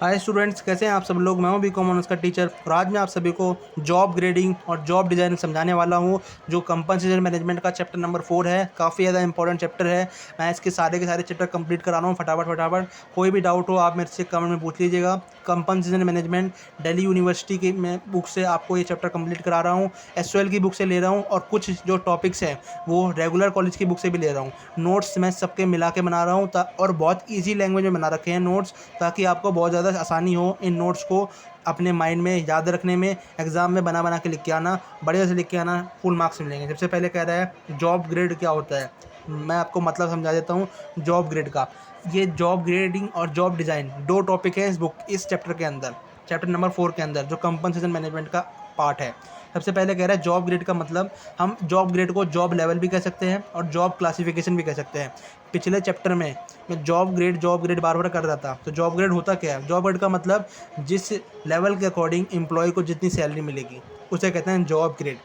Hi students, कैसे हैं आप सब लोग। मैं हूं बीकॉम ऑनर्स का टीचर और आज मैं आप सभी को जॉब ग्रेडिंग और जॉब डिज़ाइनिंग समझाने वाला हूं, जो कंपनसेशन मैनेजमेंट का चैप्टर नंबर 4 है। काफ़ी ज़्यादा इंपॉर्टेंट चैप्टर है। मैं इसके सारे के सारे चैप्टर कंप्लीट करा रहा हूं फटाफट फटाफट। कोई भी डाउट हो आप मेरे से कमेंट में पूछ लीजिएगा। कंपनसेशन मैनेजमेंट दिल्ली यूनिवर्सिटी की मैं बुक से आपको ये चैप्टर कंप्लीट करा रहा हूँ। एसओएल की बुक से ले रहा हूँ और कुछ जो टॉपिक्स हैं वो रेगुलर कॉलेज की बुक से भी ले रहा हूँ। नोट्स मैं सबके मिला के बना रहा हूँ और बहुत ईजी लैंग्वेज में बना रखे हैं नोट्स, ताकि आपको बहुत ज़्यादा आसानी हो इन नोट्स को अपने माइंड में याद रखने में। एग्ज़ाम में बना बना के लिख के आना, बढ़िया से लिख के आना, फुल मार्क्स मिलेंगे। सबसे पहले कह रहा है जॉब ग्रेड क्या होता है। मैं आपको मतलब समझा देता हूँ जॉब ग्रेड का। ये जॉब ग्रेडिंग और जॉब डिज़ाइन दो टॉपिक है इस चैप्टर के अंदर, चैप्टर नंबर 4 के अंदर, जो कंपनसेशन मैनेजमेंट का पार्ट है। सबसे पहले कह रहा है जॉब ग्रेड का मतलब, हम जॉब ग्रेड को जॉब लेवल भी कह सकते हैं और जॉब क्लासिफिकेशन भी कह सकते हैं। पिछले चैप्टर में मैं जॉब ग्रेड बार बार कर रहा था। तो जॉब ग्रेड होता क्या है? जॉब ग्रेड का मतलब जिस लेवल के अकॉर्डिंग एम्प्लॉय को जितनी सैलरी मिलेगी उसे कहते हैं जॉब ग्रेड।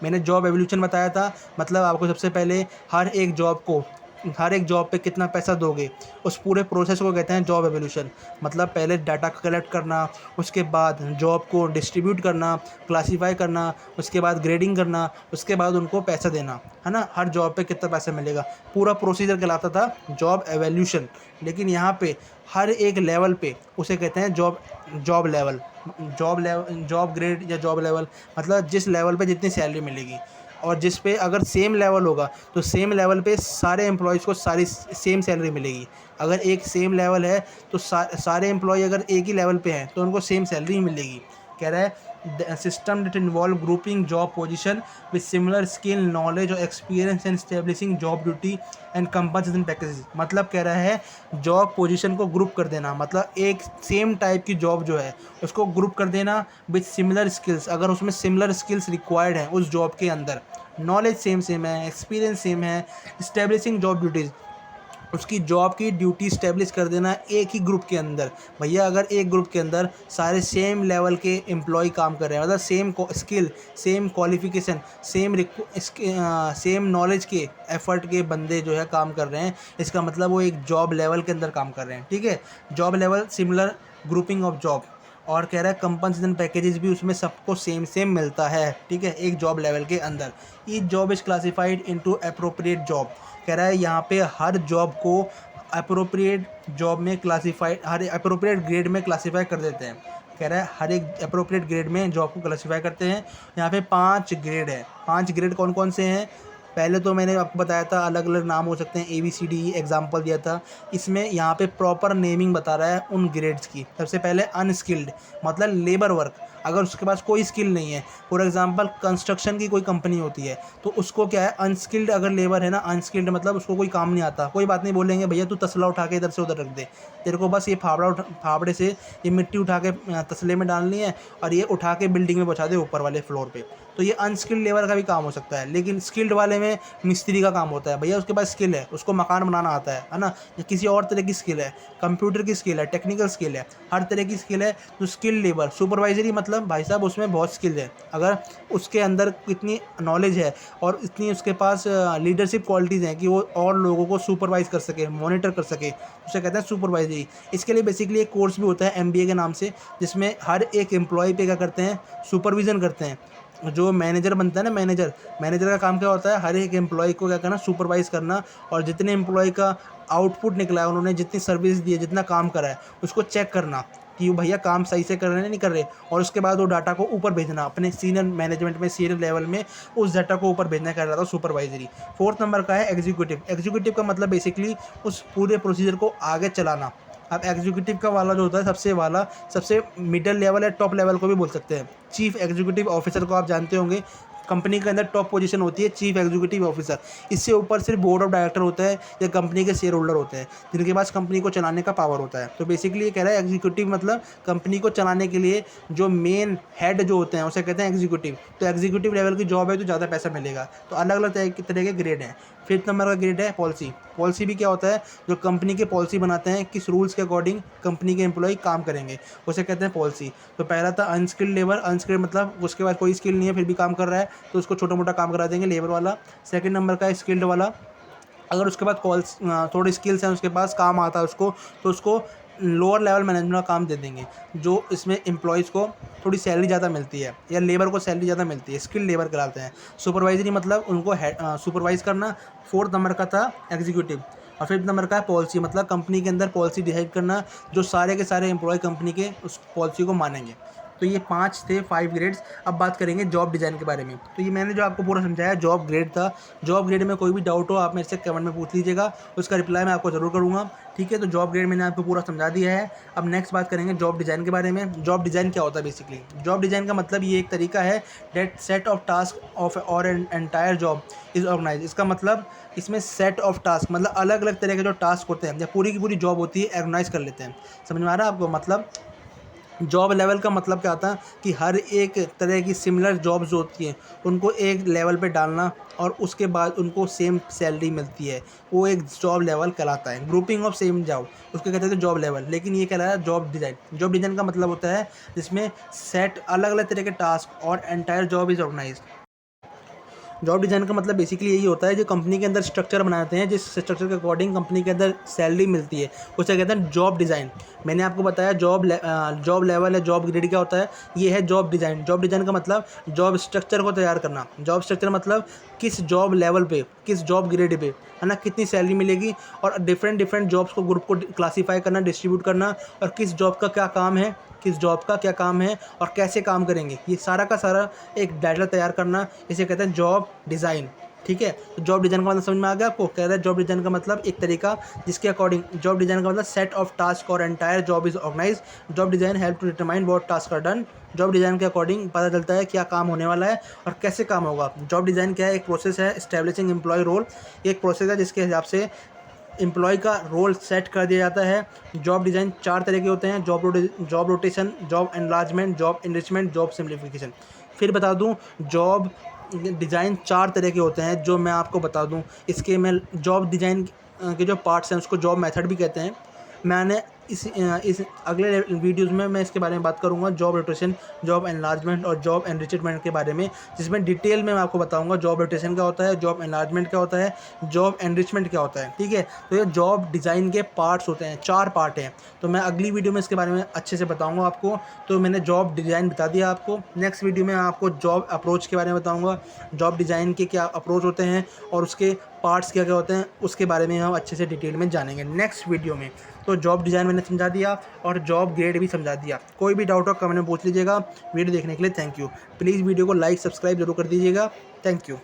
मैंने जॉब एवोल्यूशन बताया था, मतलब आपको सबसे पहले हर एक जॉब पे कितना पैसा दोगे, उस पूरे प्रोसेस को कहते हैं जॉब एवोल्यूशन। मतलब पहले डाटा कलेक्ट करना, उसके बाद जॉब को डिस्ट्रीब्यूट करना, क्लासीफाई करना, उसके बाद ग्रेडिंग करना, उसके बाद उनको पैसा देना, है ना। हर जॉब पे कितना पैसा मिलेगा, पूरा प्रोसीजर कहलाता था जॉब एवोल्यूशन। लेकिन यहाँ पे हर एक लेवल पे उसे कहते हैं जॉब ग्रेड या जॉब लेवल। मतलब जिस लेवल पे जितनी सैलरी मिलेगी, और जिस पे अगर सेम लेवल होगा तो सेम लेवल पे सारे एम्प्लॉयज़ को सारी सेम सैलरी मिलेगी। अगर एक सेम लेवल है तो सारे एम्प्लॉय अगर एक ही लेवल पे हैं तो उनको सेम सैलरी मिलेगी। कह रहा है the system that involve grouping job position with similar skill knowledge और experience and establishing job duty and compensation packages. मतलब कह रहा है जॉब पोजीशन को ग्रुप कर देना, मतलब एक सेम टाइप की जॉब जो है उसको ग्रुप कर देना विद सिमिलर स्किल्स। अगर उसमें सिमिलर स्किल्स रिक्वायर्ड हैं उस जॉब के अंदर, नॉलेज सेम सेम है, एक्सपीरियंस सेम है, इस्टेब्लिशिंग जॉब ड्यूटीज़, उसकी जॉब की ड्यूटी स्टेब्लिश कर देना एक ही ग्रुप के अंदर। भैया अगर एक ग्रुप के अंदर सारे सेम लेवल के एम्प्लॉय काम कर रहे हैं, मतलब same skill, same qualification, same knowledge के एफर्ट के बंदे जो है काम कर रहे हैं, इसका मतलब वो एक जॉब लेवल के अंदर काम कर रहे हैं। ठीक है, job level similar grouping of job. और कह रहा है कंपनसेशन पैकेजेस भी उसमें सबको सेम सेम मिलता है। ठीक है, एक जॉब लेवल के अंदर। Each job is classified into appropriate job. कह रहा है यहाँ पे हर जॉब को अप्रोप्रिएट जॉब में क्लासीफाई, हर अप्रोप्रिएट ग्रेड में क्लासीफाई कर देते हैं। कह रहा है हर एक अप्रोप्रिएट ग्रेड में जॉब को क्लासीफाई करते हैं। यहाँ पे 5 ग्रेड है। 5 ग्रेड कौन कौन से हैं? पहले तो मैंने आपको बताया था अलग अलग नाम हो सकते हैं, ABCD एग्जाम्पल दिया था। इसमें यहाँ पे प्रॉपर नेमिंग बता रहा है उन ग्रेड्स की। सबसे पहले अनस्किल्ड, मतलब लेबर वर्क, अगर उसके पास कोई स्किल नहीं है। फॉर एग्जांपल कंस्ट्रक्शन की कोई कंपनी होती है तो उसको क्या है, अनस्किल्ड अगर लेबर है ना, अनस्किल्ड मतलब उसको कोई काम नहीं आता, कोई बात नहीं, बोलेंगे भैया तू तसला उठा के इधर से उधर रख दे, तेरे को बस ये फावड़े से ये मिट्टी उठा के तसले में डालनी है और ये उठा के बिल्डिंग में पहुँचा दे ऊपर वाले फ्लोर पे। तो ये अनस्किल्ड लेबर का भी काम हो सकता है। लेकिन स्किल्ड वाले में मिस्त्री का काम होता है। भैया उसके पास स्किल है, उसको मकान बनाना आता है ना, या किसी और तरह की स्किल है, कंप्यूटर की स्किल है, टेक्निकल स्किल है, हर तरह की स्किल है। तो स्किल लेबर। सुपरवाइजरी मतलब भाई साहब उसमें बहुत स्किल है, अगर उसके अंदर इतनी नॉलेज है और इतनी उसके पास लीडरशिप क्वालिटीज़ हैं कि वो और लोगों को सुपरवाइज कर सके, मॉनिटर कर सके, उसे कहते हैं सुपरवाइजरी। इसके लिए बेसिकली एक कोर्स भी होता है MBA के नाम से, जिसमें हर एक एम्प्लॉय पे क्या करते हैं, सुपरविज़न करते हैं। जो मैनेजर बनता है ना, मैनेजर का काम क्या होता है, हर एक एम्प्लॉय को क्या करना, सुपरवाइज़ करना, और जितने एम्प्लॉय का आउटपुट निकला है, उन्होंने जितनी सर्विस दी है, जितना काम करा है, उसको चेक करना कि भैया काम सही से कर रहे हैं नहीं कर रहे, और उसके बाद वो डाटा को ऊपर भेजना अपने सीनियर मैनेजमेंट में, सीनियर लेवल में उस डाटा को ऊपर भेजना कर रहा था सुपरवाइजरी। 4th नंबर का है एग्जीक्यूटिव। एग्जीक्यूटिव का मतलब बेसिकली उस पूरे प्रोसीजर को आगे चलाना। अब एग्जीक्यूटिव का वाला जो होता है, सबसे मिडिल लेवल या टॉप लेवल को भी बोल सकते हैं। चीफ एग्जीक्यूटिव ऑफिसर को आप जानते होंगे, कंपनी के अंदर टॉप पोजीशन होती है चीफ एग्जीक्यूटिव ऑफिसर। इससे ऊपर सिर्फ बोर्ड ऑफ डायरेक्टर होता है या कंपनी के शेयर होल्डर होते हैं, जिनके पास कंपनी को चलाने का पावर होता है। तो बेसिकली ये कह रहा है एग्जीक्यूटिव मतलब कंपनी को चलाने के लिए जो मेन हेड जो होते हैं उसे कहते हैं एग्जीक्यूटिव। तो एग्जीक्यूटिव लेवल की जॉब है तो ज़्यादा पैसा मिलेगा। तो अलग अलग तरह के ग्रेड हैं। 5th नंबर का ग्रेड है पॉलिसी। पॉलिसी भी क्या होता है, जो कंपनी के पॉलिसी बनाते हैं, किस रूल्स के अकॉर्डिंग कंपनी के एम्प्लॉय काम करेंगे, उसे कहते हैं पॉलिसी। तो पहला था अनस्किल्ड लेबर। अनस्किल्ड मतलब उसके पास कोई स्किल नहीं है फिर भी काम कर रहा है, तो उसको छोटा मोटा काम करा देंगे, लेबर वाला। सेकंड नंबर का है स्किल्ड वाला। अगर उसके पास थोड़ी स्किल्स हैं, उसके पास काम आता है उसको, तो उसको लोअर लेवल मैनेजमेंट का काम दे देंगे, जो इसमें एम्प्लॉयज़ को थोड़ी सैलरी ज़्यादा मिलती है या लेबर को सैलरी ज़्यादा मिलती है, स्किल्ड लेबर कहलाते हैं। सुपरवाइजरी मतलब उनको सुपरवाइज़ करना। फोर्थ नंबर का था एग्जीक्यूटिव, और फिफ्थ नंबर का है पॉलिसी, मतलब कंपनी के अंदर पॉलिसी डिसाइड करना, जो सारे के सारे एम्प्लॉय कंपनी के उस पॉलिसी को मानेंगे। तो ये 5 थे 5 ग्रेड्स। अब बात करेंगे जॉब डिज़ाइन के बारे में। तो ये मैंने जो आपको पूरा समझाया जॉब ग्रेड था। जॉब ग्रेड में कोई भी डाउट हो आप मेरे से कमेंट में पूछ लीजिएगा, उसका रिप्लाई मैं आपको ज़रूर करूँगा। ठीक है, तो जॉब ग्रेड मैंने आपको पूरा समझा दिया है। अब नेक्स्ट बात करेंगे जॉब डिज़ाइन के बारे में। जॉब डिज़ाइन क्या होता है बेसिकली? जॉब डिज़ाइन का मतलब ये एक तरीका है that set of task of और एंटायर जॉब इज़ ऑर्गेनाइज। इसका मतलब इसमें सेट ऑफ टास्क मतलब अलग अलग तरह के जो टास्क होते हैं या पूरी की पूरी जॉब होती है ऑर्गेनाइज कर लेते हैं। समझ में आ रहा है आपको? मतलब जॉब लेवल का मतलब क्या आता है कि हर एक तरह की सिमिलर जॉब्स होती हैं उनको एक लेवल पे डालना और उसके बाद उनको सेम सैलरी मिलती है, वो एक जॉब लेवल कहलाता है। ग्रुपिंग ऑफ सेम जॉब उसको कहते हैं जॉब लेवल, लेकिन ये कहलाता है जॉब डिज़ाइन। जॉब डिज़ाइन का मतलब होता है जिसमें सेट अलग अलग तरह के टास्क और entire job is organise. Job design का मतलब बेसिकली यही होता है जो कंपनी के अंदर स्ट्रक्चर बनाते हैं, जिस स्ट्रक्चर के अकॉर्डिंग कंपनी के अंदर सैलरी मिलती है, उसे कहते हैं जॉब डिज़ाइन। मैंने आपको बताया जॉब लेवल है, जॉब ग्रेड क्या होता है, ये है जॉब डिज़ाइन। जॉब डिज़ाइन का मतलब जॉब स्ट्रक्चर को तैयार करना। जॉब स्ट्रक्चर मतलब किस जॉब लेवल पे, किस जॉब ग्रेड पे, है ना, कितनी सैलरी मिलेगी, और डिफरेंट जॉब्स को ग्रुप को क्लासीफाई करना, डिस्ट्रीब्यूट करना, और किस जॉब का क्या काम है, किस जॉब का क्या काम है और कैसे काम करेंगे, ये सारा का सारा एक डाटा तैयार करना, इसे कहते हैं जॉब डिज़ाइन। ठीक है, तो जॉब डिज़ाइन का मतलब समझ में आ गया आपको? कह रहा है जॉब डिज़ाइन का मतलब एक तरीका जिसके अकॉर्डिंग, जॉब डिज़ाइन का मतलब सेट ऑफ टास्क और entire job is organise. Job design help to determine what task are done. Job design के अकॉर्डिंग पता चलता है क्या काम होने वाला है और कैसे काम होगा। जॉब डिज़ाइन क्या है? एक प्रोसेस है एस्टेब्लिशिंग एम्प्लॉय रोल। एक प्रोसेस है जिसके हिसाब से एम्प्लॉय का रोल सेट कर दिया जाता है। जॉब डिज़ाइन 4 तरह के होते हैं: job rotation, job enlargement, job enrichment, job simplification. फिर बता दूं, जॉब डिज़ाइन 4 तरह के होते हैं जो मैं आपको बता दूं। इसके में जॉब डिज़ाइन के जो पार्ट्स हैं उसको जॉब मेथड भी कहते हैं। मैंने इस अगले वीडियोज़ में मैं इसके बारे में बात करूंगा, जॉब रोटेशन, जॉब एनलार्जमेंट और जॉब एनरिचमेंट के बारे में, जिसमें डिटेल में मैं आपको बताऊंगा जॉब रोटेशन क्या होता है, जॉब एनलार्जमेंट क्या होता है, जॉब एनरिचमेंट क्या होता है। ठीक है, तो ये जॉब डिज़ाइन के पार्ट्स होते हैं, 4 पार्ट हैं। तो मैं अगली वीडियो में इसके बारे में अच्छे से बताऊँगा आपको। तो मैंने जॉब डिज़ाइन बता दिया आपको। नेक्स्ट वीडियो में आपको जॉब अप्रोच के बारे में बताऊँगा, जॉब डिज़ाइन के क्या अप्रोच होते हैं और उसके पार्ट्स क्या क्या होते हैं, उसके बारे में हम अच्छे से डिटेल में जानेंगे नेक्स्ट वीडियो में। तो जॉब डिज़ाइन मैंने समझा दिया और जॉब ग्रेड भी समझा दिया। कोई भी डाउट हो कमेंट में पूछ लीजिएगा। वीडियो देखने के लिए थैंक यू। प्लीज़ वीडियो को लाइक सब्सक्राइब जरूर कर दीजिएगा। Thank you.